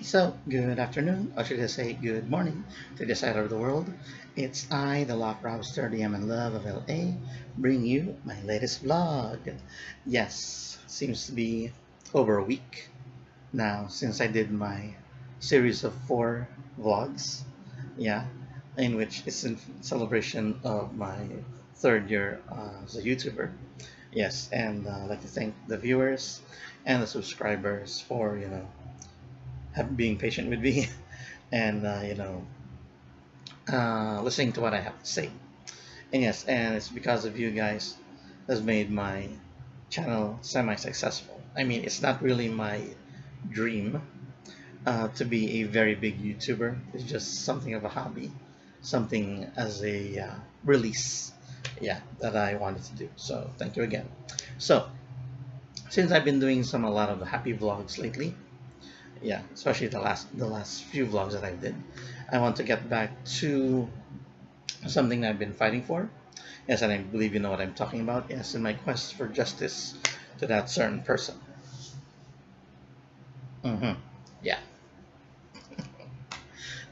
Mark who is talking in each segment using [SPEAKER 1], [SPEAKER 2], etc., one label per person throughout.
[SPEAKER 1] So, good afternoon, or should I say good morning to this side of the world. It's I, the Lock Robster, the M in Love of LA, bring you my latest vlog. Yes, seems to be over a week now since I did my series of 4 vlogs. Yeah, in which it's in celebration of my third year as a YouTuber. Yes, and I'd like to thank the viewers and the subscribers for, being patient with me and listening to what I have to say. And yes, and it's because of you guys that's made my channel semi-successful. I mean, it's not really my dream to be a very big YouTuber. It's just something of a hobby, something as a release, yeah, that I wanted to do. So thank you again. So since I've been doing a lot of the happy vlogs lately, yeah, especially the last few vlogs that I did, I want to get back to something I've been fighting for. Yes, and I believe you know what I'm talking about. Yes, in my quest for justice to that certain person. hmm Yeah.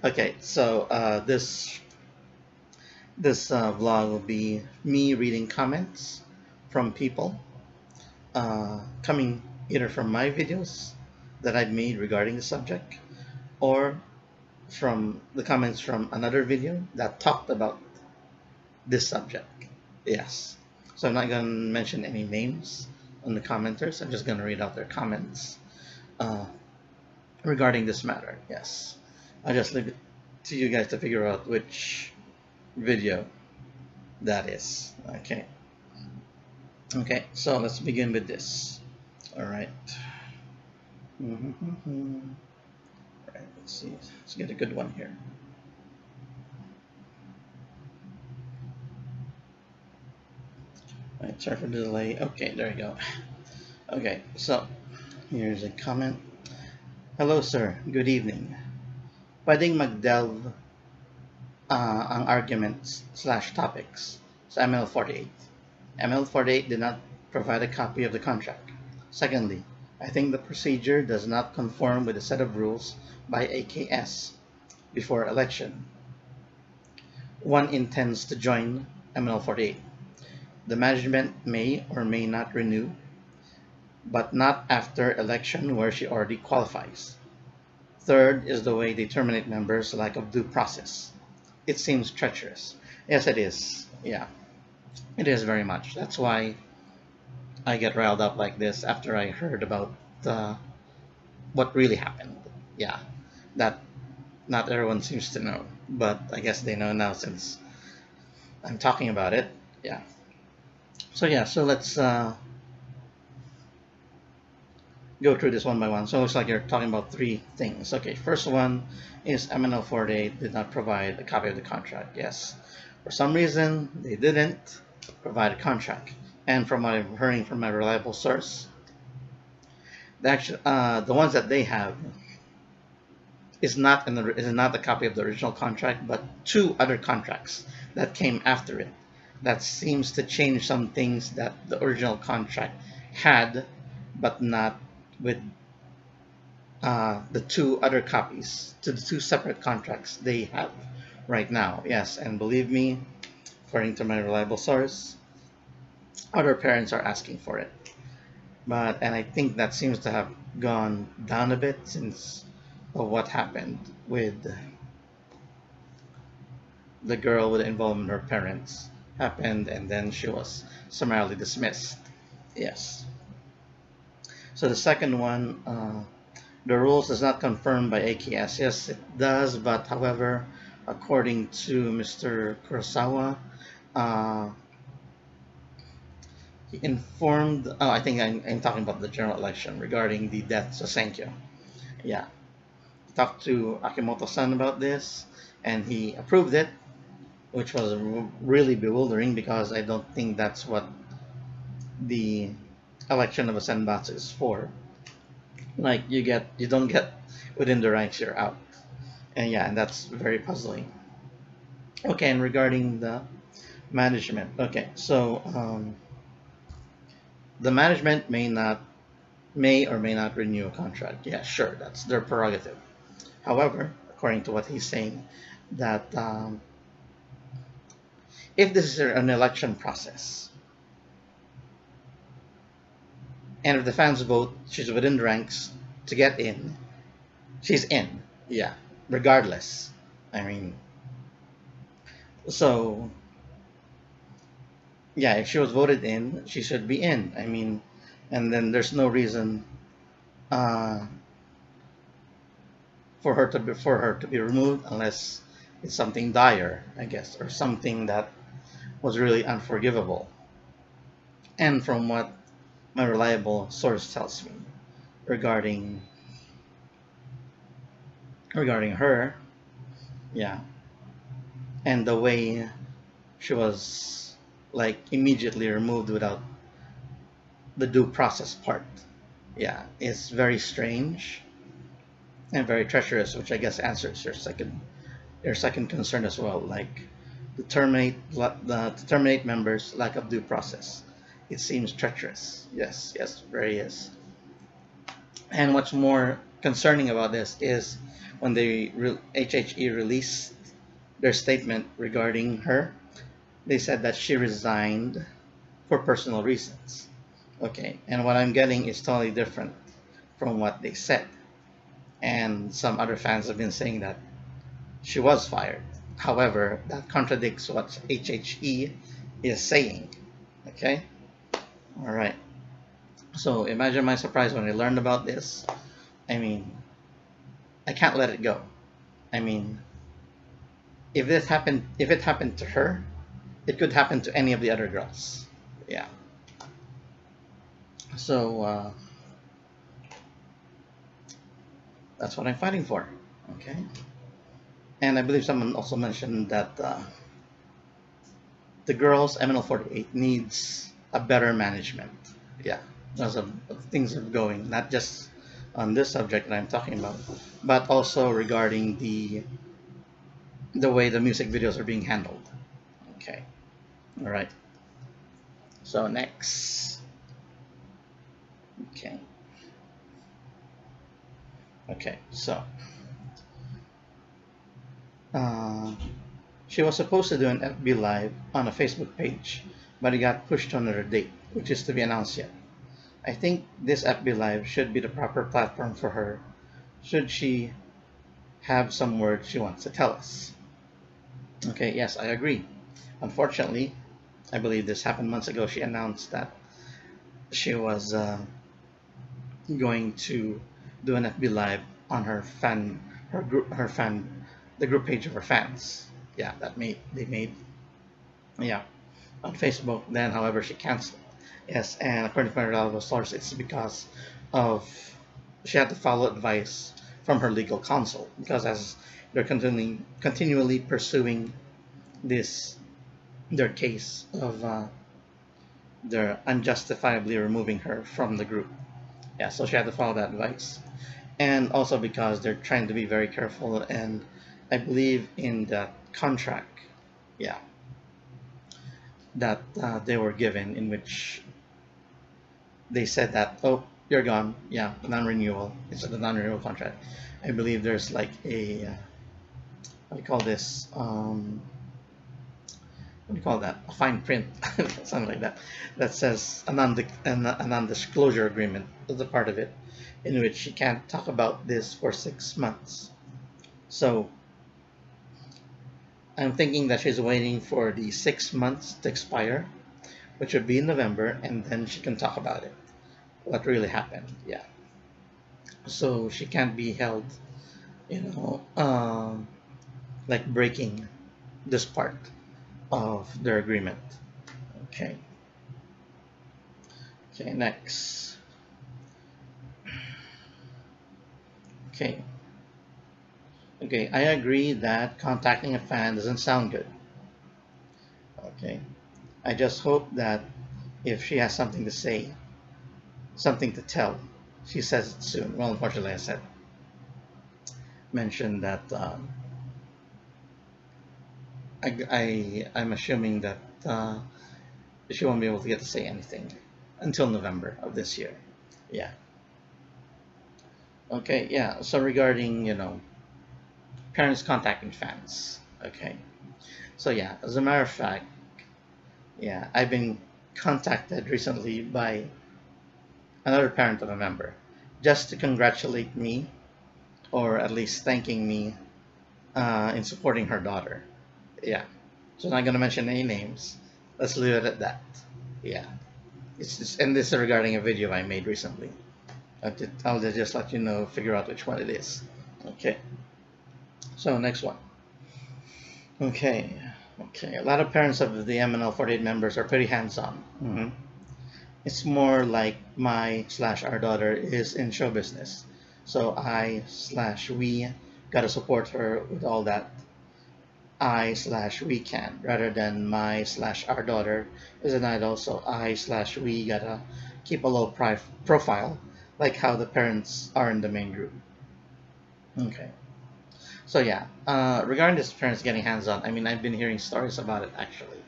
[SPEAKER 1] Okay, so this vlog will be me reading comments from people coming either from my videos that I've made regarding the subject or from the comments from another video that talked about this subject. Yes. So I'm not going to mention any names on the commenters. I'm just going to read out their comments uh, regarding this matter. Yes. I'll just leave it to you guys to figure out which video that is. Okay. Okay. So let's begin with this. All right. All right. Let's see. Let's get a good one here. All right. Sorry for the delay. Okay. There you go. Okay. So here's a comment. Hello, sir. Good evening. Pwedeng mag-delve ang arguments slash topics sa ML48. ML48 did not provide a copy of the contract. Secondly, I think the procedure does not conform with the set of rules by AKS before election. One intends to join ML48. The management may or may not renew, but not after election where she already qualifies. Third is the way they terminate members, lack of due process. It seems treacherous. Yes, it is. Yeah, it is very much. That's why I get riled up like this after I heard about uh, what really happened. Yeah, that not everyone seems to know, but I guess they know now since I'm talking about it. Yeah. So yeah, so let's go through this one by one. So it looks like you're talking about 3 things. Okay, first one is MNL48 did not provide a copy of the contract. Yes, for some reason they didn't provide a contract. And from what I'm hearing from my reliable source, the ones that they have is not a copy of the original contract, but 2 other contracts that came after it. That seems to change some things that the original contract had, but not with the 2 other copies to the 2 separate contracts they have right now. Yes, and believe me, according to my reliable source, other parents are asking for it. And I think that seems to have gone down a bit since of what happened with the girl with involvement in her parents happened, and then she was summarily dismissed. Yes. So the second one, the rules is not confirmed by AKS. Yes, it does, but however, according to Mr. Kurosawa, uh, he informed. Oh, I think I'm talking about the general election regarding the death of Senkyo. Yeah, talked to Akimoto-san about this, and he approved it, which was really bewildering because I don't think that's what the election of a senbatsu is for. Like you don't get within the ranks, you're out, and yeah, and that's very puzzling. Okay, and regarding the management, okay, so the management may or may not renew a contract. Yeah, sure, that's their prerogative. However, according to what he's saying, that if this is an election process, and if the fans vote, she's within the ranks to get in, she's in. Yeah, regardless. I mean, so yeah, if she was voted in, she should be in. I mean, and then there's no reason uh, for her to be removed unless it's something dire, I guess, or something that was really unforgivable. And from what my reliable source tells me regarding her, yeah, and the way she was like immediately removed without the due process part, yeah, it's very strange and very treacherous, which I guess answers your second concern as well, like to terminate members, lack of due process. It seems treacherous. Yes, yes, very is. And what's more concerning about this is when HHE released their statement regarding her, they said that she resigned for personal reasons. Okay, and what I'm getting is totally different from what they said. And some other fans have been saying that she was fired. However, that contradicts what HHE is saying. Okay? All right. So imagine my surprise when I learned about this. I mean, I can't let it go. I mean, if it happened to her, it could happen to any of the other girls. Yeah. So that's what I'm fighting for. Okay. And I believe someone also mentioned that the girls MNL48 needs a better management. Yeah, because of things are going, not just on this subject that I'm talking about, but also regarding the way the music videos are being handled. Okay, all right. So next, okay, okay. So uh, she was supposed to do an FB live on a Facebook page, but it got pushed to another date, which is to be announced yet. I think this FB live should be the proper platform for her. Should she have some words she wants to tell us? Okay, yes, I agree. Unfortunately, I believe this happened months ago. She announced that she was going to do an FB live on her fan, the group page of her fans. Yeah, they made, yeah, on Facebook. Then, however, she canceled. Yes, and according to my reliable source, it's because of she had to follow advice from her legal counsel because as they're continually pursuing this their case of they're unjustifiably removing her from the group. Yeah, so she had to follow that advice, and also because they're trying to be very careful. And I believe in that contract, yeah, that they were given, in which they said that, oh, you're gone, yeah, non-renewal. It's a non-renewal contract. I believe there's like a what do you call this? What do you call that? A fine print, something like that, that says a non-disclosure agreement is a part of it, in which she can't talk about this for 6 months. So I'm thinking that she's waiting for the 6 months to expire, which would be in November, and then she can talk about it. What really happened? Yeah. So she can't be held, you know, like breaking this part of their agreement. Okay. Okay, next. Okay. Okay, I agree that contacting a fan doesn't sound good. Okay. I just hope that if she has something to say, something to tell, she says it soon. Well, unfortunately, I said mentioned that I'm assuming that she won't be able to get to say anything until November of this year. Yeah. Okay. Yeah. So regarding parents contacting fans. Okay, so yeah, as a matter of fact, yeah, I've been contacted recently by another parent of a member just to congratulate me, or at least thanking me in supporting her daughter. Yeah, so I'm not gonna mention any names. Let's leave it at that. Yeah, it's just, and this is regarding a video I made recently. I'll just let you know, figure out which one it is. Okay, so next one. Okay, okay. A lot of parents of the MNL 48 members are pretty hands-on. It's more like my slash our daughter is in show business, so I slash we gotta support her with all that I slash we can, rather than my slash our daughter is an idol, so I slash we gotta keep a low profile, like how the parents are in the main group. Okay. So yeah, regarding this parents getting hands-on, I mean, I've been hearing stories about it actually.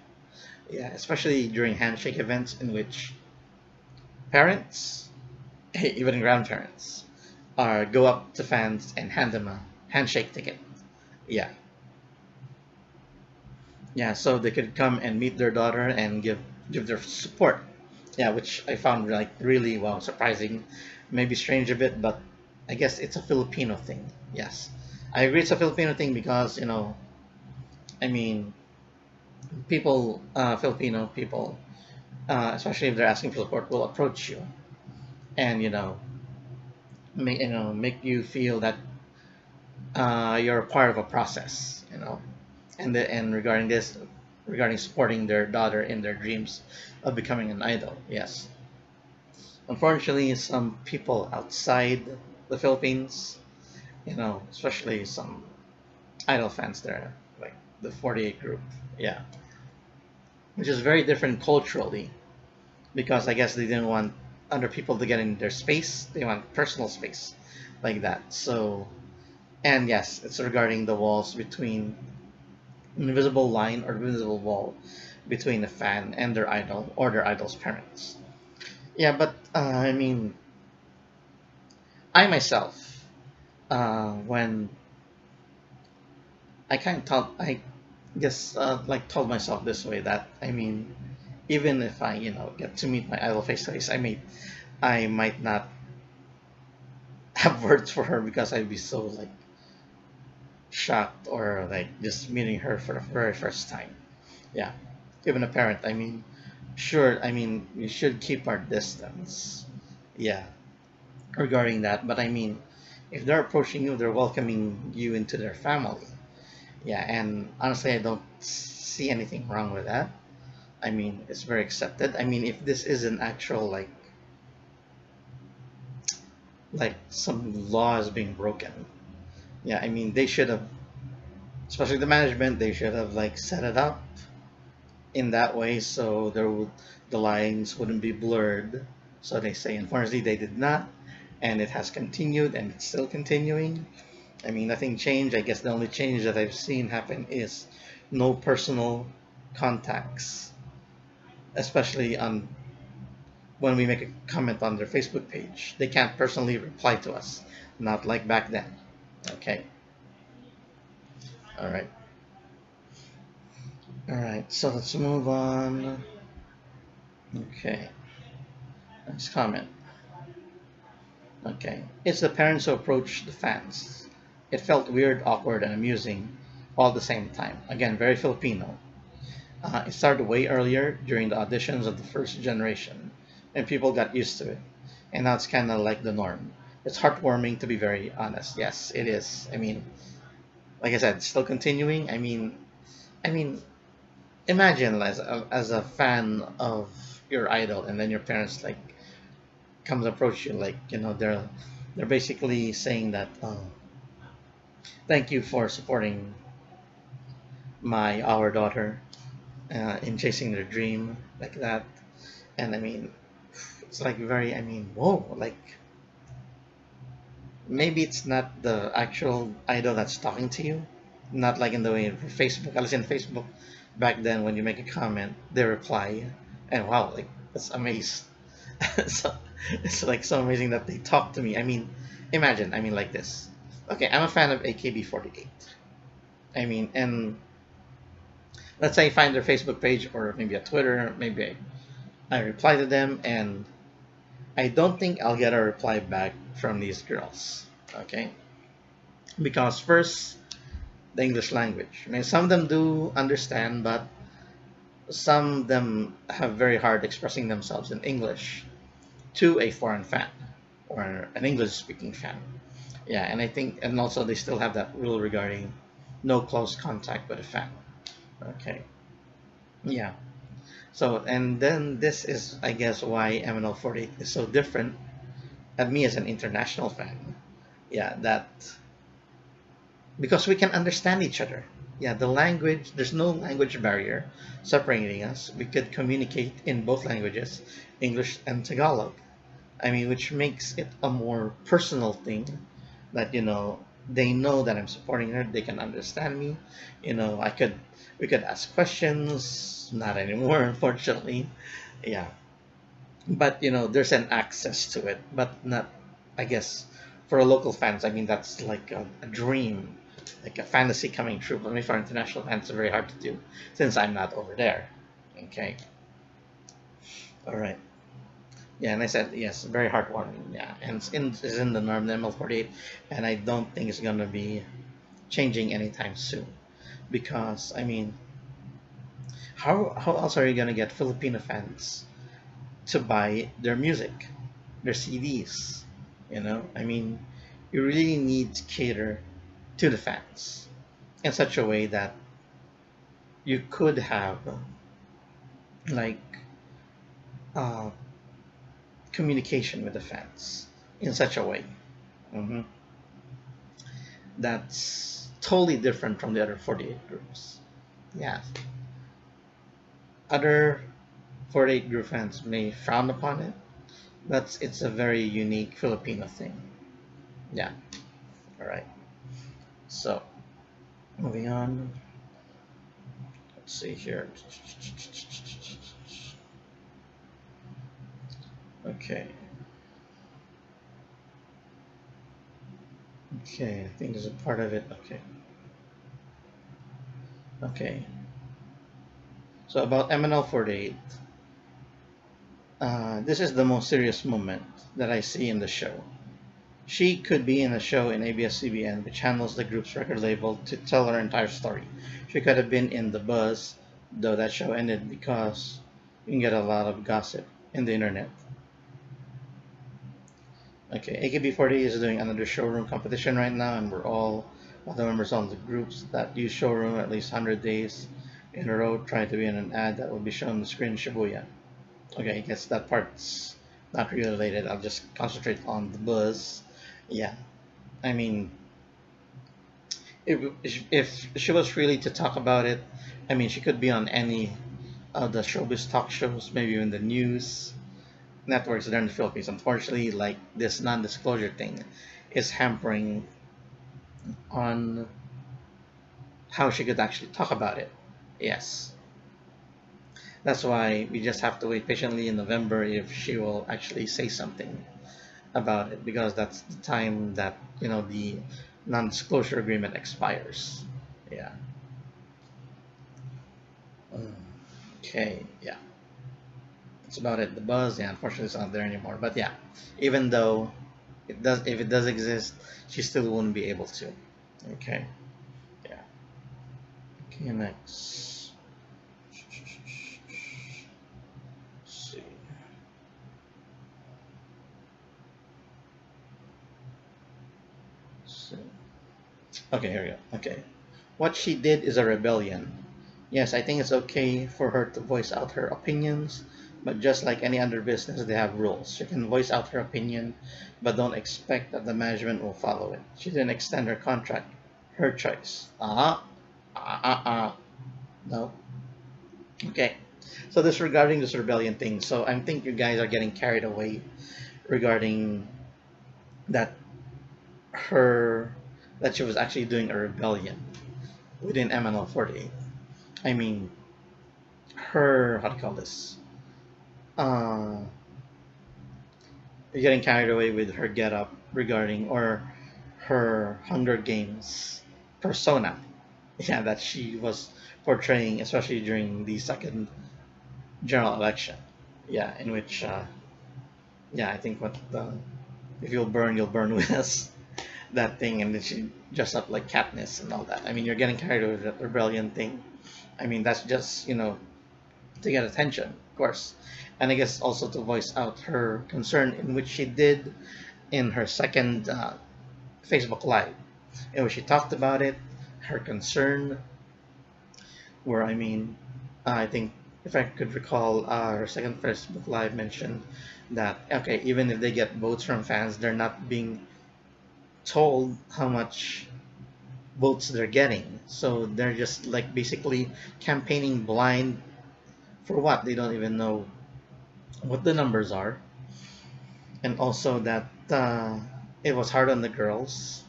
[SPEAKER 1] Yeah, especially during handshake events in which parents, even grandparents, are go up to fans and hand them a handshake ticket. Yeah, yeah, so they could come and meet their daughter and give their support. Yeah, which I found like really wow, surprising, maybe strange a bit, but I guess it's a Filipino thing. Yes, I agree it's a Filipino thing because I mean, Filipino people, especially if they're asking for support, will approach you and make you feel that you're a part of a process, and regarding this, regarding supporting their daughter in their dreams of becoming an idol. Yes, unfortunately, some people outside the Philippines, especially some idol fans there, like the 48 group, yeah, which is very different culturally because I guess they didn't want other people to get in their space. They want personal space like that. So, and yes, it's regarding the walls between invisible line or invisible wall between the fan and their idol or their idol's parents. Yeah, but I mean, I myself, when I kind of thought, I guess, like told myself this way that I mean, even if I, get to meet my idol face to face, I might not have words for her because I'd be so like shocked or like just meeting her for the very first time. Yeah, even a parent. I mean, sure. I mean, we should keep our distance. Yeah, regarding that. But I mean, if they're approaching you, they're welcoming you into their family. Yeah, and honestly, I don't see anything wrong with that. I mean, it's very accepted. I mean, if this is an actual like some law is being broken, yeah, I mean, they should have, especially the management, they should have like set it up in that way so the lines wouldn't be blurred. So they say, unfortunately, they did not, and it has continued and it's still continuing. I mean, nothing changed. I guess the only change that I've seen happen is no personal contacts, especially on when we make a comment on their Facebook page. They can't personally reply to us, not like back then. Okay. All right. All right. So let's move on. Okay. Next comment. Okay. It's the parents who approach the fans. It felt weird, awkward, and amusing all at the same time. Again, very Filipino. It started way earlier during the auditions of the first generation, and people got used to it. And now it's kind of like the norm. It's heartwarming to be very honest. Yes, it is. I mean, like I said, still continuing. I mean, imagine as a fan of your idol, and then your parents like comes approach you, like they're basically saying that, thank you for supporting our daughter in chasing their dream like that. And I mean, it's like very, I mean, whoa, like maybe it's not the actual idol that's talking to you, not like in the way of Facebook. At least in Facebook, back then when you make a comment, they reply, and wow, like that's amazing. So it's like so amazing that they talk to me. I mean, imagine, I mean, like this. Okay, I'm a fan of AKB48. I mean, and let's say I find their Facebook page or maybe a Twitter, maybe I reply to them, and I don't think I'll get a reply back from these girls. Okay, because first, the English language. I mean, some of them do understand, but some of them have very hard expressing themselves in English to a foreign fan or an English speaking fan. Yeah, and I think, and also they still have that rule regarding no close contact with a fan. Okay, yeah. So, and then this is, I guess, why MNL48 is so different at me as an international fan. Yeah, that because we can understand each other. Yeah, the language, there's no language barrier separating us. We could communicate in both languages, English and Tagalog. I mean, which makes it a more personal thing that, they know that I'm supporting her. They can understand me. We could ask questions. Not anymore, unfortunately. Yeah, but there's an access to it, but not, I guess, for local fans. I mean, that's like a dream, like a fantasy coming true. But maybe for international fans, it's very hard to do since I'm not over there. Okay, all right. Yeah, and I said yes, very heartwarming. Yeah, and it's in the norm, the ML48, and I don't think it's gonna be changing anytime soon because I mean, how else are you gonna get Filipino fans to buy their music, their CDs? I mean, you really need to cater to the fans in such a way that you could have like uh, communication with the fans in such a way. hmm That's totally different from the other 48 groups. Yeah, other 48 group fans may frown upon it, but it's a very unique Filipino thing. Yeah, all right. So, moving on. Let's see here. Okay. Okay, I think there's a part of it. Okay. Okay. So about MNL48, this is the most serious moment that I see in the show. She could be in a show in ABS-CBN which handles the group's record label to tell her entire story. She could have been in The Buzz, though that show ended because you can get a lot of gossip in the internet. Okay, AKB48 is doing another showroom competition right now, and we're all the members on the groups that use showroom at least 100 days in a row trying to be in an ad that will be shown on the screen in Shibuya. Okay, I guess that part's not really related. I'll just concentrate on the buzz. Yeah, I mean, if she was really to talk about it, I mean, she could be on any of the showbiz talk shows, maybe even the news networks there in the Philippines. Unfortunately, like this non-disclosure thing is hampering on how she could actually talk about it. Yes, that's why we just have to wait patiently in November if she will actually say something about it because that's the time that the non-disclosure agreement expires. Yeah. Mm. Okay. Yeah. That's about it. The buzz, yeah, unfortunately, it's not there anymore. But yeah, even though if it does exist, she still wouldn't be able to. Okay. Yeah. Okay. Next. Let's see. So, okay, here we go. Okay. What she did is a rebellion. Yes, I think it's okay for her to voice out her opinions, but just like any other business, they have rules. She can voice out her opinion, but don't expect that the management will follow it. She didn't extend her contract. Her choice. No. Okay. So this regarding this rebellion thing. So I think you guys are getting carried away regarding that her that she was actually doing a rebellion within MNL48. I mean, her how to call this? You're getting carried away with her get up regarding or her Hunger Games persona, yeah, that she was portraying, especially during the second general election. Yeah, in which, yeah, I think what the if you'll burn with us, that thing, and then she dressed up like Katniss and all that. I mean, you're getting carried away with that rebellion thing. I mean, that's just to get attention, of course, and I guess also to voice out her concern, in which she did in her second Facebook Live, in which she talked about it, her concern, where I mean, I think if I could recall, her second Facebook Live mentioned that okay, even if they get votes from fans, they're not being told how much votes they're getting. So they're just like basically campaigning blind for what? They don't even know what the numbers are. And also that it was hard on the girls,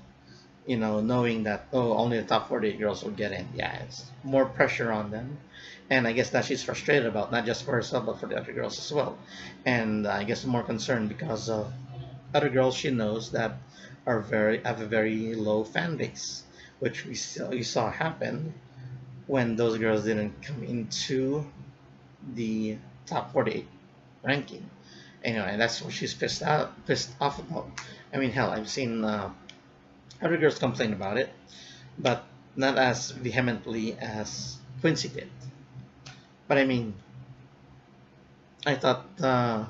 [SPEAKER 1] knowing that, oh, only the top 48 girls will get in. Yeah, it's more pressure on them. And I guess that she's frustrated about, not just for herself, but for the other girls as well. And I guess more concerned because of other girls she knows that have a very low fan base, which we saw happen when those girls didn't come into the top 48 ranking. Anyway, and that's what she's pissed off about. I mean, hell, I've seen other girls complain about it, but not as vehemently as Quincy did. But I mean, I thought the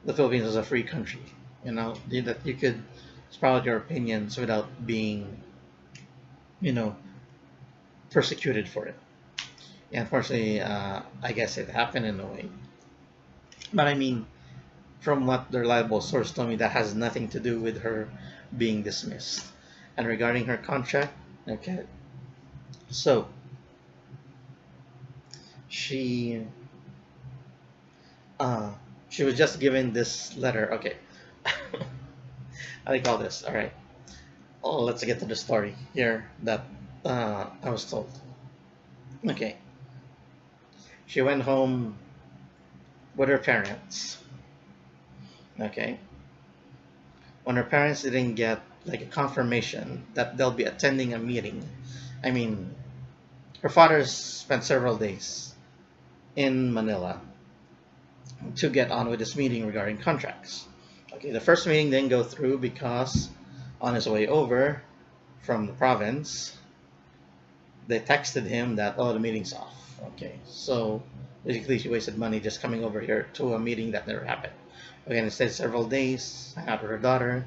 [SPEAKER 1] Philippines was a free country, that you could sprout your opinions without being, you know, persecuted for it. Yeah, unfortunately, I guess it happened in a way. But I mean, from what the reliable source told me, that has nothing to do with her being dismissed. And regarding her contract, okay, so she uh, she was just given this letter. Okay, how do you call this? All right. Oh, let's get to the story here that I was told. Okay, she went home with her parents. Okay, when her parents didn't get like a confirmation that they'll be attending a meeting. I mean, her father spent several days in Manila to get on with this meeting regarding contracts. Okay, the first meeting didn't go through because on his way over from the province, they texted him that, oh, the meeting's off. Okay, so basically she wasted money just coming over here to a meeting that never happened. Okay, and it stayed several days, hung out with her daughter.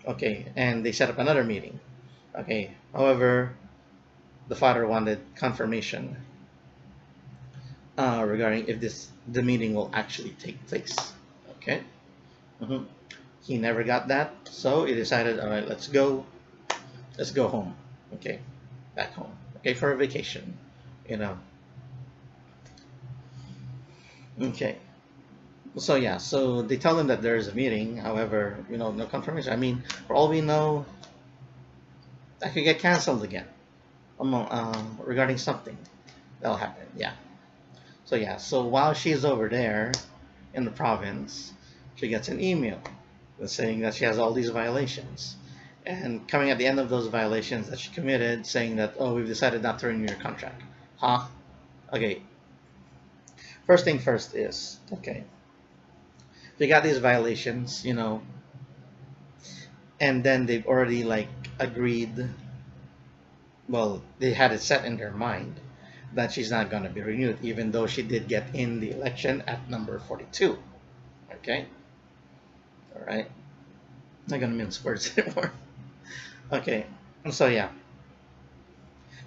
[SPEAKER 1] Okay, and they set up another meeting. Okay, however, the father wanted confirmation regarding if the meeting will actually take place. Okay, he never got that, so he decided, all right, let's go home. Okay, back home. Okay, for a vacation, you know. Okay, so yeah, so they tell him that there is a meeting. However, no confirmation. I mean, for all we know, that could get canceled again. Regarding something that'll happen. Yeah. So yeah, so while she's over there in the province, she gets an email saying that she has all these violations. And coming at the end of those violations that she committed, saying that, oh, we've decided not to renew your contract. Huh? Okay. First thing first is, okay, they got these violations, and then they've already like agreed, well, they had it set in their mind that she's not going to be renewed, even though she did get in the election at number 42. Okay? All right. Not going to mince words anymore. Okay. So, yeah.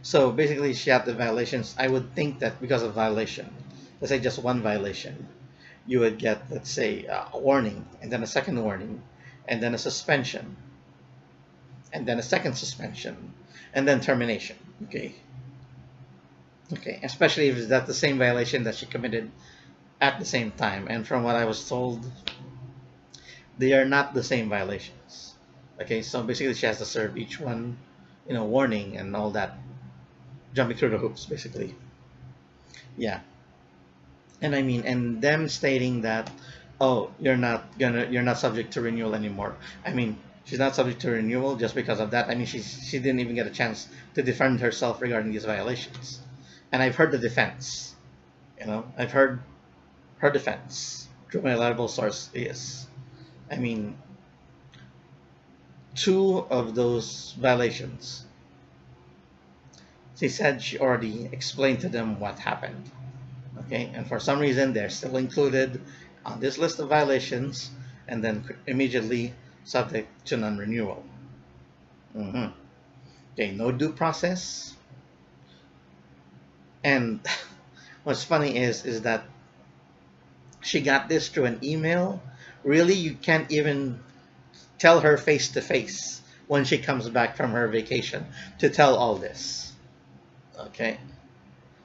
[SPEAKER 1] So, basically, she had the violations. I would think that because of violation, let's say just one violation, you would get, let's say, a warning, and then a second warning, and then a suspension, and then a second suspension, and then termination. Okay. Okay, especially if that's the same violation that she committed at the same time. And from what I was told, they are not the same violations. Okay, so basically she has to serve each one, warning and all that, jumping through the hoops, basically. Yeah, and I mean, and them stating that, oh, you're not subject to renewal anymore. I mean, She's not subject to renewal just because of that. I mean, she didn't even get a chance to defend herself regarding these violations. And I've heard the defense. I've heard her defense through my reliable source is, I mean, two of those violations, she said she already explained to them what happened. Okay, and for some reason they're still included on this list of violations and then immediately subject to non-renewal. Okay, no due process. And what's funny is that she got this through an email. Really, you can't even tell her face to face when she comes back from her vacation to tell all this. Okay,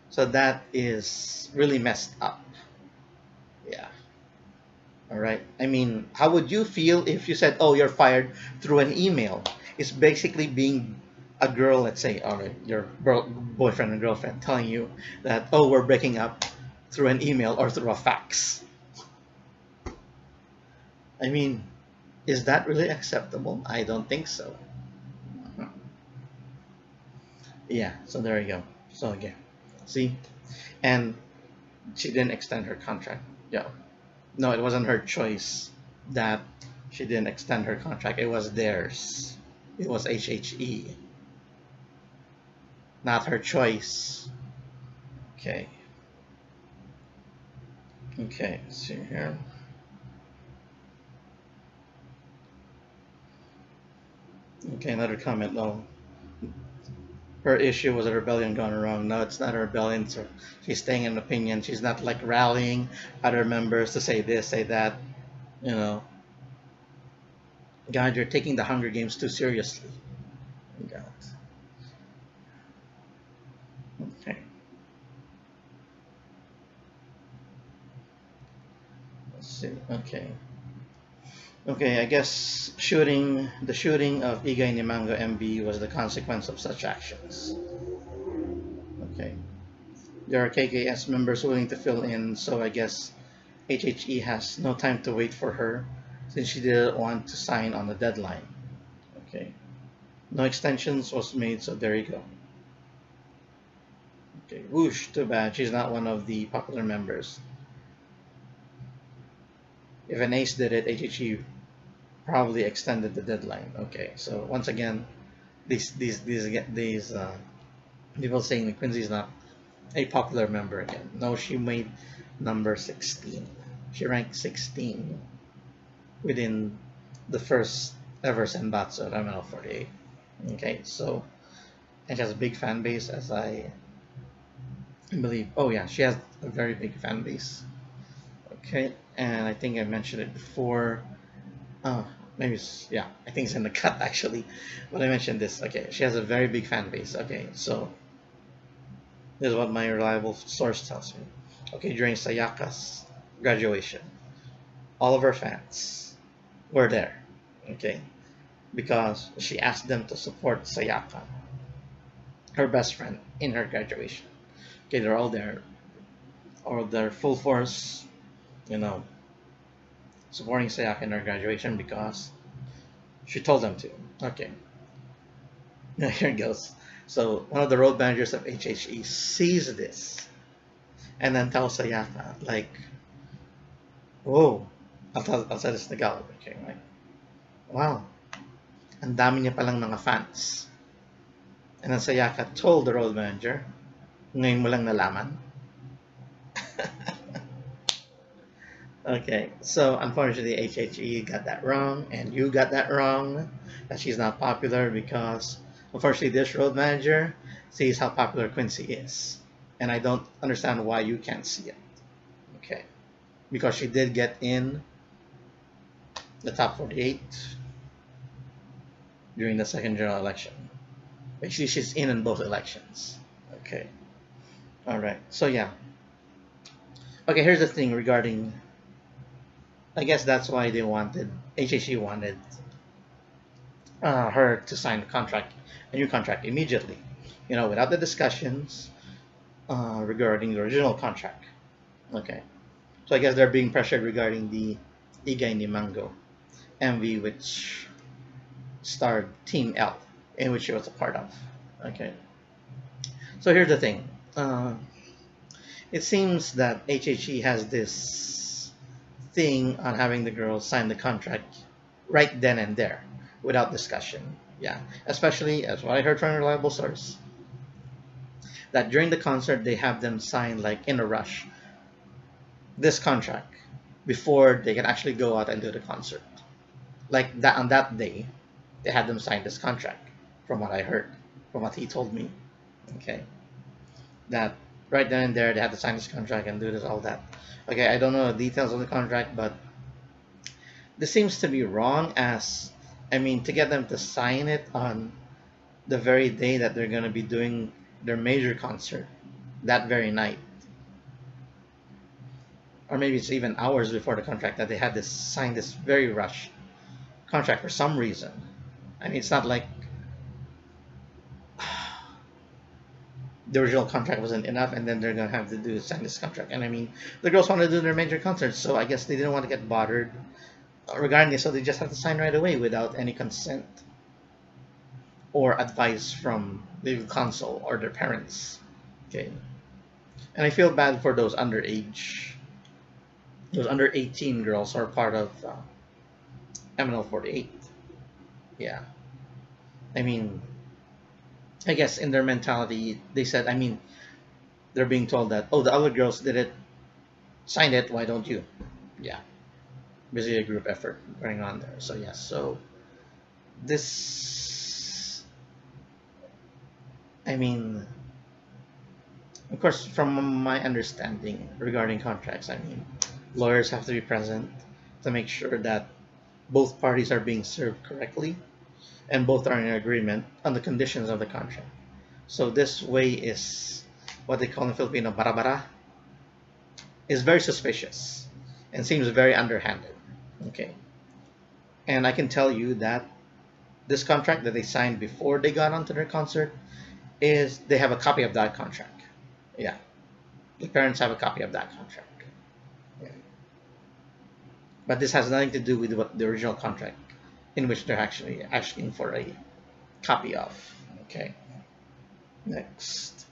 [SPEAKER 1] so that is really messed up. Yeah. All right. I mean, how would you feel if you said, "Oh, you're fired" through an email? It's basically being a girl, let's say, or your boyfriend and girlfriend telling you that, "Oh, we're breaking up" through an email or through a fax. I mean, is that really acceptable? I don't think so. Yeah. So there you go. So again, see, and she didn't extend her contract. Yeah. No, it wasn't her choice that she didn't extend her contract. It was theirs. It was HHE, not her choice. Okay. Okay, let's see here. Okay, another comment. No, her issue was a rebellion gone wrong. No, it's not a rebellion. So she's staying in opinion. She's not like rallying other members to say this, say that. You know, God, you're taking the Hunger Games too seriously. God. Okay. Let's see. Okay. Okay, I guess the shooting of Igay Nimango MB was the consequence of such actions. Okay. There are KKS members willing to fill in, so I guess HHE has no time to wait for her since she didn't want to sign on the deadline. Okay. No extensions was made, so there you go. Okay. Whoosh, too bad. She's not one of the popular members. If an ace did it, HHE probably extended the deadline. Okay. So once again, these people saying that Quincy is not a popular member again. No, she made number 16. She ranked 16 within the first ever Senbatsu of ML48. Okay, so and she has a big fan base, as I believe. Oh yeah, she has a very big fan base. Okay, and I think I mentioned it before. Maybe yeah, I think it's in the cut actually, but I mentioned this. Okay, she has a very big fan base. Okay, so this is what my reliable source tells me. Okay, during Sayaka's graduation, all of her fans were there. Okay, because she asked them to support Sayaka, her best friend, in her graduation. Okay, they're all there, or they're full force, you know, supporting Sayaka in her graduation because she told them to. Okay, now here it goes. So one of the road managers of HHE sees this and then tells Sayaka, like, "Whoa," I'll say this in Tagalog, okay, right? Wow, ang dami niya palang mga fans. And then Sayaka told the road manager, "Ngayon mo lang nalaman." Okay, so unfortunately HHE got that wrong, and you got that wrong, that she's not popular because unfortunately this road manager sees how popular Quincy is. And I don't understand why you can't see it. Okay, because she did get in the top 48 during the second general election. Actually, she's in both elections. Okay, all right, so yeah. Okay, here's the thing regarding, I guess that's why they wanted, HHE wanted her to sign a new contract immediately, without the discussions regarding the original contract. Okay, so I guess they're being pressured regarding the Igay ni Mango MV, which starred Team L, in which she was a part of. Okay, so here's the thing. Uh, it seems that HHE has this thing on having the girls sign the contract right then and there without discussion. Yeah, especially as what I heard from a reliable source, that during the concert they have them sign like in a rush this contract before they can actually go out and do the concert. Like that on that day, they had them sign this contract. From what I heard, from what he told me, okay, that right then and there they had to sign this contract and do this all that. Okay, I don't know the details of the contract, but this seems to be wrong. As I mean, to get them to sign it on the very day that they're going to be doing their major concert, that very night, or maybe it's even hours before the contract, that they had to sign this very rushed contract for some reason. I mean, it's not like the original contract wasn't enough, and then they're gonna have to do sign this contract. And I mean, the girls want to do their major concerts, so I guess they didn't want to get bothered regarding this, so they just have to sign right away without any consent or advice from the council or their parents. Okay, and I feel bad for those under 18 girls who are part of MNL 48. Yeah, I mean, I guess in their mentality, they said, I mean, they're being told that, oh, the other girls did it, signed it, why don't you? Yeah, basically a group effort going on there. So yes, so this, I mean, of course, from my understanding regarding contracts, I mean, lawyers have to be present to make sure that both parties are being served correctly and both are in agreement on the conditions of the contract. So this way is what they call in Filipino bara-bara, is very suspicious and seems very underhanded. Okay, and I can tell you that this contract that they signed before they got onto their concert is they have a copy of that contract. Yeah, the parents have a copy of that contract. Yeah. But this has nothing to do with what the original contract in which they're actually asking for a copy of. Okay, next.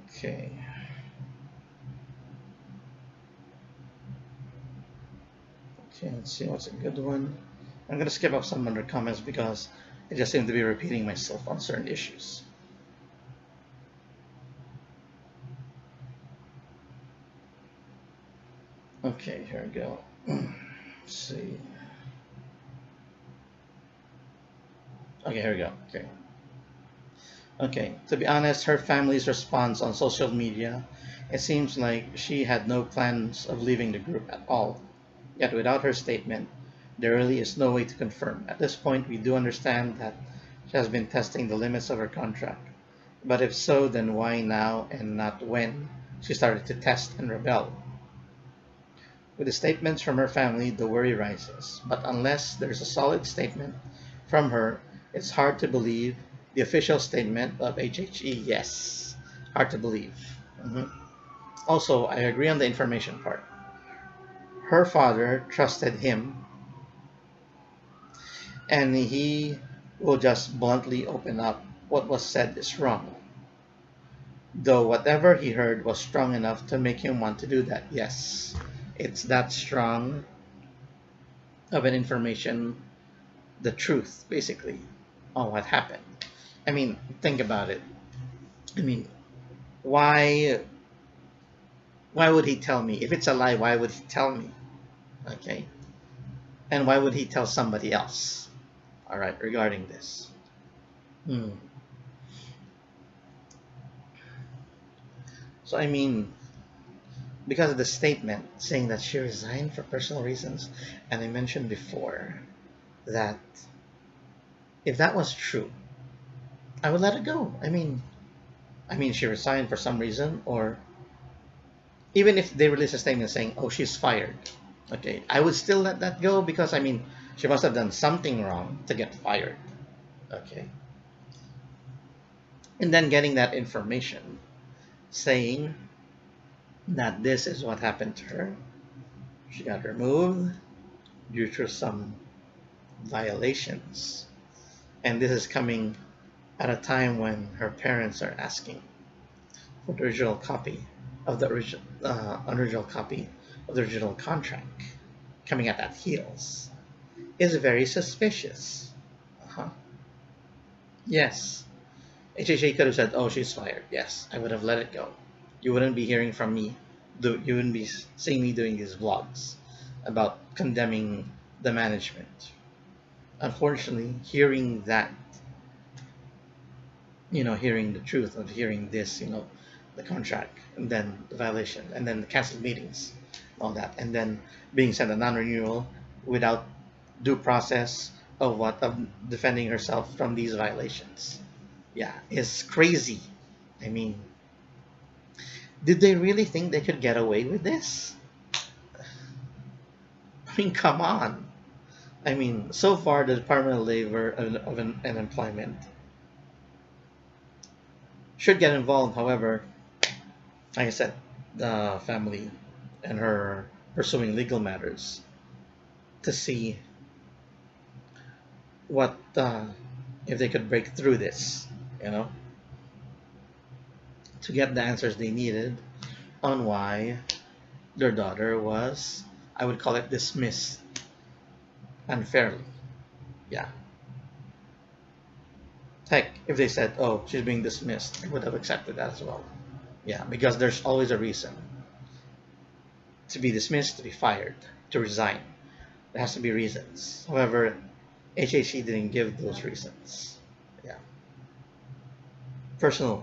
[SPEAKER 1] Okay. Okay, let's see what's a good one. I'm gonna skip up some other comments because I just seem to be repeating myself on certain issues. Okay, here we go. Let's see. Okay, here we go. Okay. Okay, to be honest, her family's response on social media, it seems like she had no plans of leaving the group at all. Yet without her statement, there really is no way to confirm. At this point, we do understand that she has been testing the limits of her contract. But if so, then why now and not when she started to test and rebel? With the statements from her family, the worry rises. But unless there's a solid statement from her, it's hard to believe the official statement of HHE. Yes, hard to believe. Mhm. Also, I agree on the information part. Her father trusted him, and he will just bluntly open up what was said is wrong. Though whatever he heard was strong enough to make him want to do that. Yes, it's that strong of an information, the truth, basically, on what happened. I mean, think about it. I mean, why why would he tell me? If it's a lie, why would he tell me? Okay. And why would he tell somebody else? All right, regarding this. Hmm. So I mean, because of the statement saying that she resigned for personal reasons, and I mentioned before that if that was true, I would let it go. I mean, she resigned for some reason, or even if they release a statement saying, "Oh, she's fired," okay, I would still let that go because I mean, she must have done something wrong to get fired. Okay, and then getting that information saying that this is what happened to her. She got removed. due to some violations. And this is coming at a time when her parents are asking for the original copy of the original copy of the original contract, coming at that heels, is very suspicious. Uh-huh. Yes. HHA could have said, "Oh, she's fired." Yes, I would have let it go. You wouldn't be hearing from me. You wouldn't be seeing me doing these vlogs about condemning the management. Unfortunately, hearing that, hearing the truth of hearing this, the contract, and then the violation, and then the canceled meetings, all that, and then being sent a non-renewal without due process of defending herself from these violations. Yeah, is crazy. I mean, did they really think they could get away with this? I mean, come on. I mean, so far the Department of Labor and Employment should get involved. However, like I said, the family and her pursuing legal matters to see what if they could break through this, you know, to get the answers they needed on why their daughter was, I would call it, dismissed unfairly. Yeah. Heck, if they said, "Oh, she's being dismissed," I would have accepted that as well. Yeah, because there's always a reason to be dismissed, to be fired, to resign. There has to be reasons. However, HHC didn't give those reasons. Yeah, personally,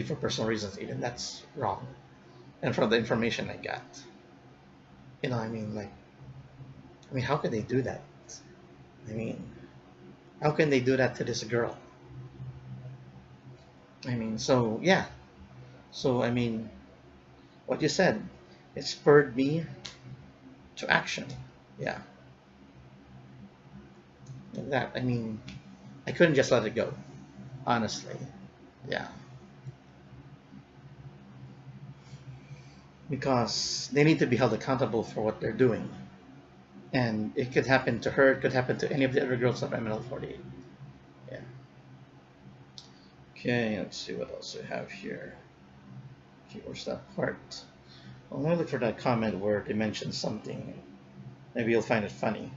[SPEAKER 1] for personal reasons, even that's wrong. And from the information I got, how could they do that? I mean, how can they do that to this girl? I mean, so yeah. So what you said, it spurred me to action. Yeah, like that. I couldn't just let it go, honestly. Yeah, because they need to be held accountable for what they're doing. And it could happen to her, it could happen to any of the other girls of ML48. Yeah. Okay, let's see what else we have here. Okay, where's that part? Well, I'm gonna look for that comment where they mentioned something. Maybe you'll find it funny.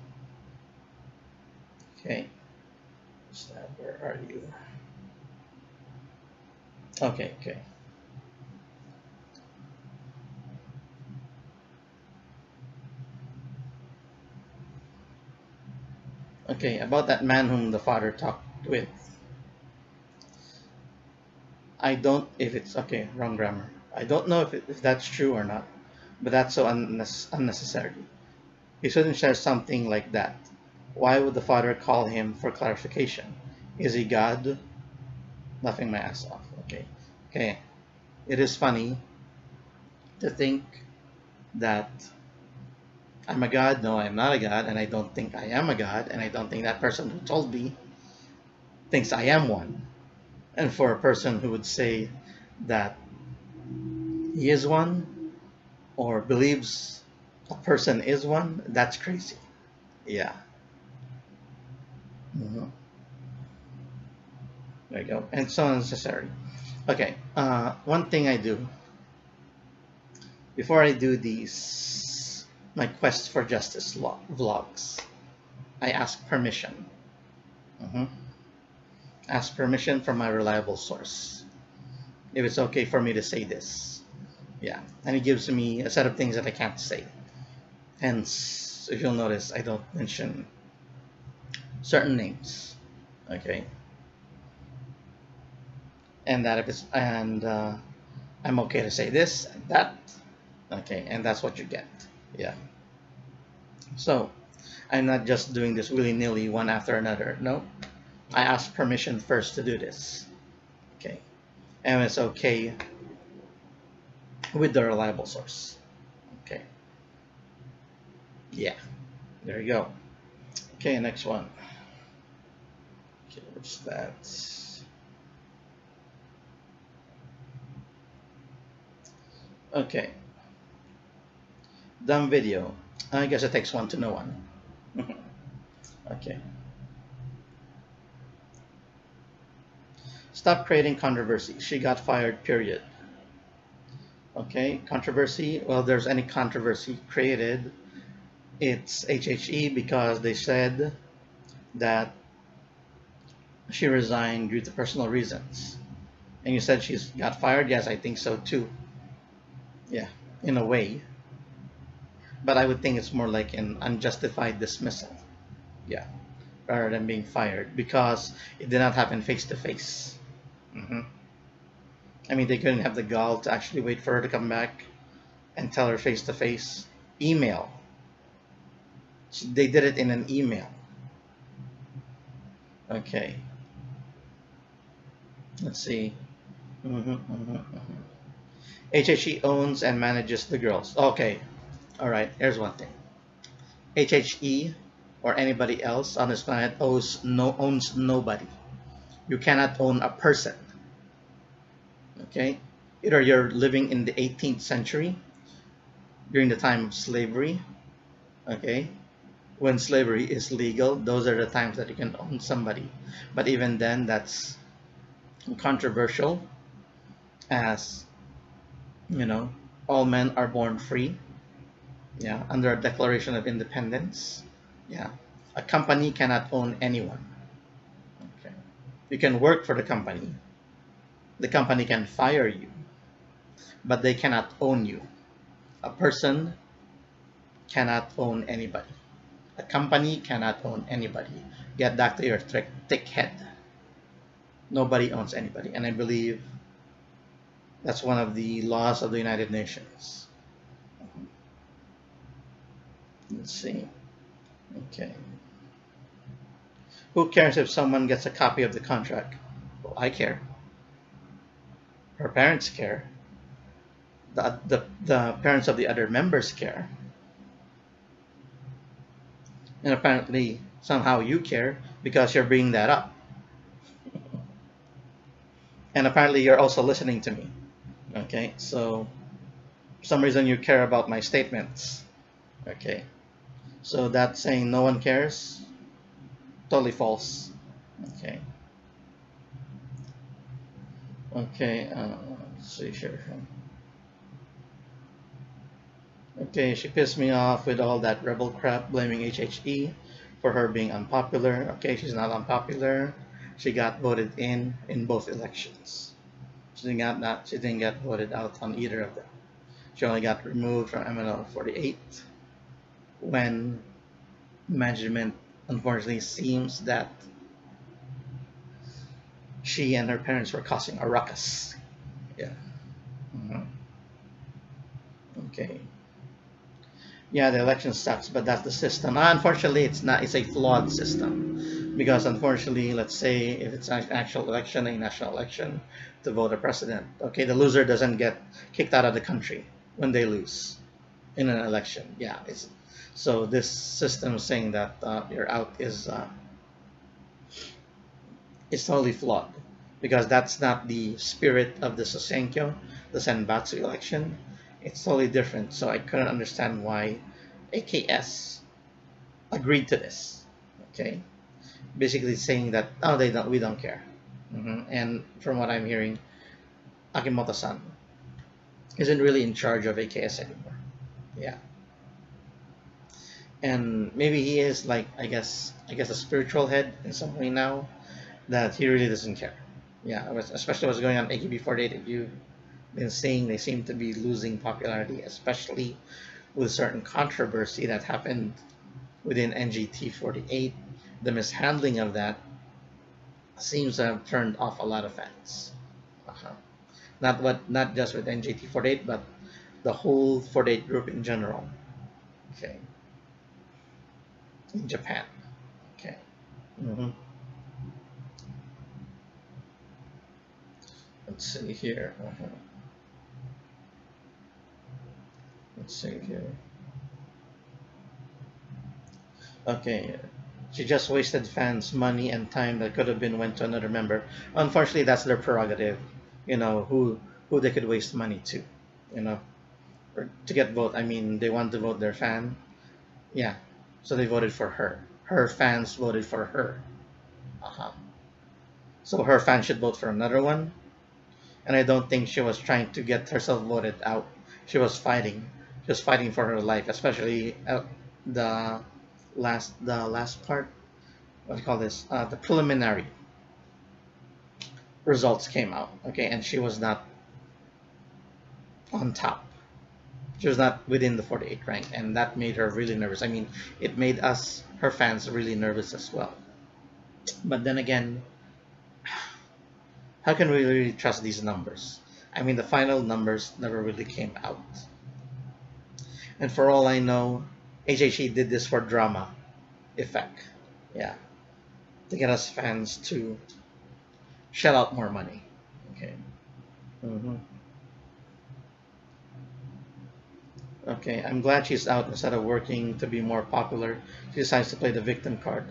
[SPEAKER 1] Okay. What's that? Where are you? Okay, okay. Okay, about that man whom the father talked with. I don't, if it's, okay, wrong grammar. I don't know if that's true or not, but that's so unnecessary. He shouldn't share something like that. Why would the father call him for clarification? Is he God? Laughing my ass off. Okay. Okay. It is funny to think that I'm a God. No, I'm not a God, and I don't think I am a God, and I don't think that person who told me thinks I am one. And for a person who would say that he is one or believes a person is one, that's crazy. Yeah. Mhm. There you go. And so unnecessary. Okay. One thing I do before I do these my quest for justice vlogs, I ask permission. Mhm. Ask permission from my reliable source if it's okay for me to say this. Yeah, and it gives me a set of things that I can't say. Hence, if you'll notice, I don't mention certain names. Okay, and that if it's and I'm okay to say this and that. Okay, and that's what you get. Yeah. So I'm not just doing this willy-nilly one after another. No, I ask permission first to do this. Okay, and it's okay with the reliable source. Okay. Yeah. There you go. Okay, next one. Okay, what's that? Okay. Dumb video. I guess it takes one to know one. Okay. Stop creating controversy. She got fired, period. Okay, controversy. Well, there's any controversy created, it's HHE because they said that she resigned due to personal reasons. And you said she's got fired? Yes, I think so too. Yeah, in a way. But I would think it's more like an unjustified dismissal. Yeah, rather than being fired because it did not happen face to face. I mean, they couldn't have the gall to actually wait for her to come back and tell her face to face. Email. They did it in an email. Okay, let's see. HHE owns and manages the girls. Okay, all right. Here's one thing. HHE or anybody else on this planet owns nobody. You cannot own a person. Okay, either you're living in the 18th century during the time of slavery. Okay, when slavery is legal, those are the times that you can own somebody. But even then, that's controversial, as you know, all men are born free. Yeah, under a Declaration of Independence. Yeah, a company cannot own anyone. Okay, you can work for the company. The company can fire you, but they cannot own you. A person cannot own anybody. A company cannot own anybody. Get back to your thick head. Nobody owns anybody, and I believe that's one of the laws of the United Nations. Let's see. Okay. Who cares if someone gets a copy of the contract? Well, I care. Her parents care. The parents of the other members care. And apparently, somehow you care because you're bringing that up. And apparently, you're also listening to me. Okay, so for some reason you care about my statements. Okay, so that saying no one cares, totally false. Okay, okay, let's see here. Okay, she pissed me off with all that rebel crap, blaming HHE for her being unpopular. Okay, she's not unpopular. She got voted in both elections. She didn't get voted out on either of them. She only got removed from MNO 48 when management unfortunately seems that she and her parents were causing a ruckus. Yeah. Mhm. Okay. Yeah, the election sucks, but that's the system. Unfortunately, it's not. It's a flawed system because, unfortunately, let's say if it's an actual election, a national election, to vote a president, okay, the loser doesn't get kicked out of the country when they lose in an election. Yeah, it's so this system is saying that you're out is totally flawed because that's not the spirit of the Sosenkyo, the Senbatsu election. It's totally different. So I couldn't understand why AKS agreed to this. Okay, basically saying that we don't care. And from what I'm hearing, Akimoto-san isn't really in charge of AKS anymore. Yeah, and maybe he is like I guess a spiritual head in some way now that he really doesn't care. Yeah, especially what's going on AKB48. If you've been seeing, they seem to be losing popularity, especially with certain controversy that happened within NGT48. The mishandling of that seems to have turned off a lot of fans. Uh-huh. Not just with NGT48, but the whole 48 group in general. Okay, in Japan. Okay. hmm Let's see here. Let's see here. Okay. She just wasted fans' money and time that could have been went to another member. Unfortunately, that's their prerogative. Who they could waste money to, you know, or to get vote. I mean, they want to vote their fan. Yeah. So they voted for her. Her fans voted for her. Uh-huh. So her fans should vote for another one. And I don't think she was trying to get herself voted out. She was fighting. She was fighting for her life, especially the the last part. What do you call this? The preliminary results came out. Okay, and she was not on top. She was not within the 48 rank, and that made her really nervous. I mean, it made us, her fans, really nervous as well. But then again, how can we really trust these numbers? I mean, the final numbers never really came out. And for all I know, HHE did this for drama effect. Yeah, to get us fans to shell out more money. Okay. hmm Okay, I'm glad she's out. Instead of working to be more popular, she decides to play the victim card.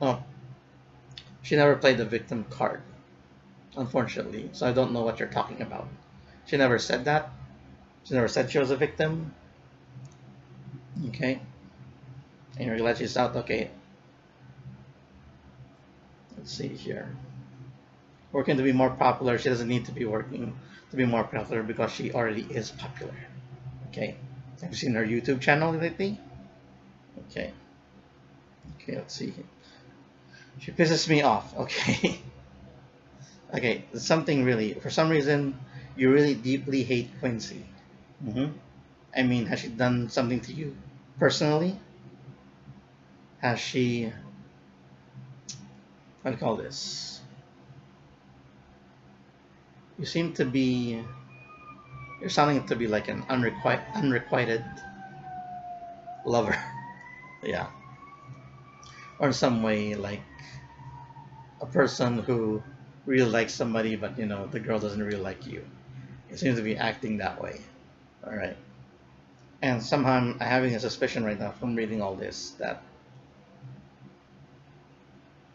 [SPEAKER 1] Oh, she never played the victim card, unfortunately, so I don't know what you're talking about. She never said that. She never said she was a victim. Okay, and you're glad she's out. Okay, let's see here. Working to be more popular, she doesn't need to be working to be more popular because she already is popular. Okay, have you seen her YouTube channel lately? Okay, okay, let's see. She pisses me off. Okay. Okay, something really, for some reason, you really deeply hate Quincy. I mean, has she done something to you personally? Has she, what do you call this? You seem to be, you're sounding to be like an unrequited lover. Yeah. Or in some way, like a person who really likes somebody, but the girl doesn't really like you. It seems to be acting that way. All right. And somehow I'm having a suspicion right now from reading all this that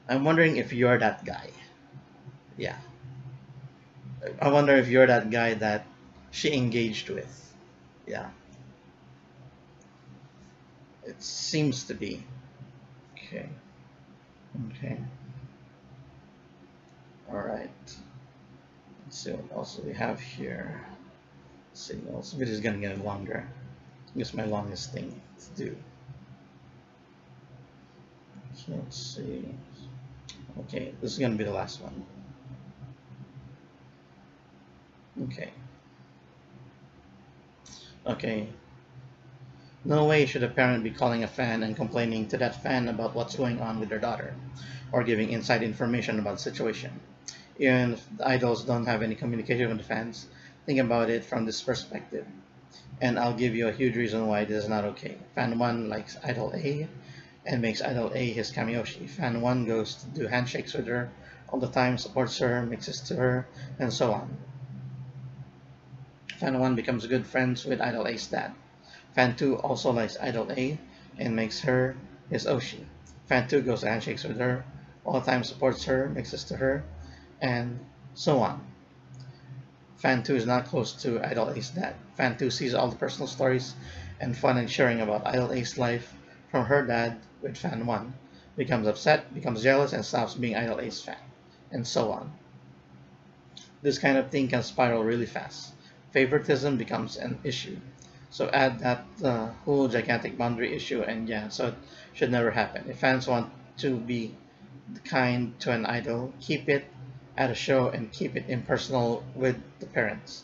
[SPEAKER 1] I'm wondering if you're that guy. Yeah. I wonder if you're that guy that she engaged with. Yeah. It seems to be. Okay. Okay. All right. Let's see what else we have here. Let's see. Also, video is gonna get longer. It's my longest thing to do. So let's see. Okay, this is gonna be the last one. Okay. Okay. No way should a parent be calling a fan and complaining to that fan about what's going on with their daughter, or giving inside information about the situation. Even if the idols don't have any communication with the fans, think about it from this perspective. And I'll give you a huge reason why this is not okay. Fan 1 likes Idol A and makes Idol A his Kami-oshi. Fan 1 goes to do handshakes with her all the time, supports her, mixes to her, and so on. Fan 1 becomes good friends with Idol A's dad. Fan 2 also likes Idol A and makes her his Oshi. Fan 2 goes to handshakes with her, all the time supports her, mixes to her, and so on. Fan 2 is not close to Idol A's dad. Fan 2 sees all the personal stories and fun and sharing about Idol A's life from her dad with Fan 1, becomes upset, becomes jealous, and stops being Idol A's fan, and so on. This kind of thing can spiral really fast. Favoritism becomes an issue. So add that whole gigantic boundary issue, and yeah, so it should never happen. If fans want to be kind to an idol, keep it at a show and keep it impersonal with the parents.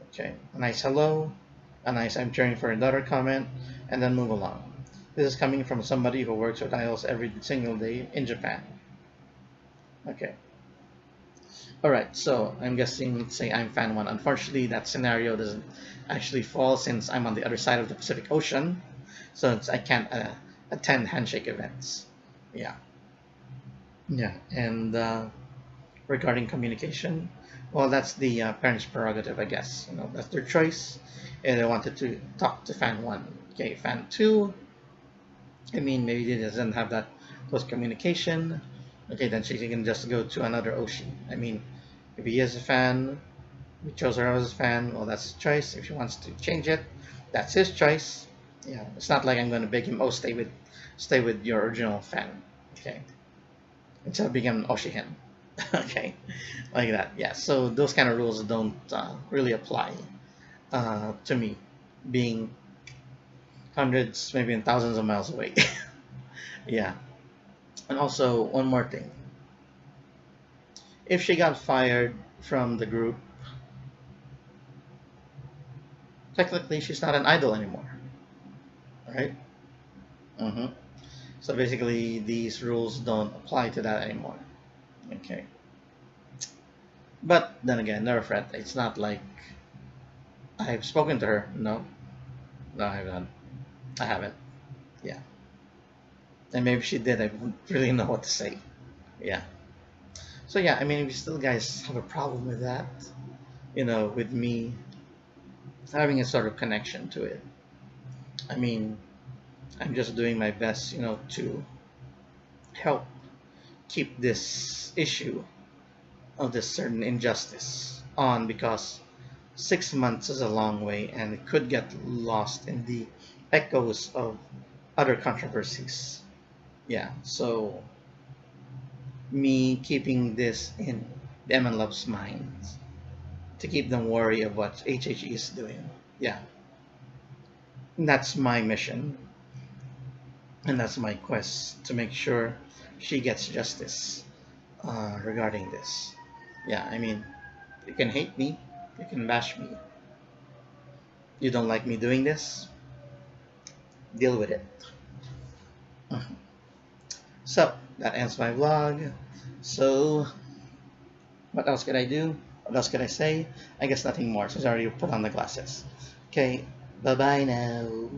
[SPEAKER 1] Okay, a nice hello, a nice I'm cheering for another comment, and then move along. This is coming from somebody who works with idols every single day in Japan. Okay. Alright, so I'm guessing, let's say I'm fan 1. Unfortunately, that scenario doesn't actually fall since I'm on the other side of the Pacific Ocean, so I can't attend handshake events. Yeah. Yeah, and regarding communication, well, that's the parents' prerogative, I guess. That's their choice, and they wanted to talk to fan 1. Okay, fan 2, I mean, maybe they doesn't have that close communication. Okay, then she can just go to another Oshi. I mean, if he is a fan, we chose her as a fan, well, that's his choice. If she wants to change it, that's his choice. Yeah, it's not like I'm going to beg him, oh, stay with your original fan. Okay, until I become Oshihen. Okay, like that. Yeah. So those kind of rules don't really apply to me, being hundreds, maybe in thousands of miles away. Yeah. And also one more thing: if she got fired from the group, technically she's not an idol anymore, right? hmm So basically, these rules don't apply to that anymore. Okay. But then again, never fret. It's not like I've spoken to her. No, no, I haven't. I haven't. Yeah. And maybe she did. I wouldn't really know what to say. Yeah. So yeah, I mean, if you still guys have a problem with that, with me having a sort of connection to it, I mean, I'm just doing my best, to help keep this issue of this certain injustice on, because 6 months is a long way and it could get lost in the echoes of other controversies. Yeah, so me keeping this in the MN Love's minds to keep them wary of what HHE is doing. Yeah, that's my mission, and that's my quest to make sure she gets justice regarding this. Yeah, I mean, you can hate me, you can bash me. You don't like me doing this? Deal with it. Mhm. So, that ends my vlog. So, what else could I do? What else could I say? I guess nothing more since I already put on the glasses. Okay, bye bye now.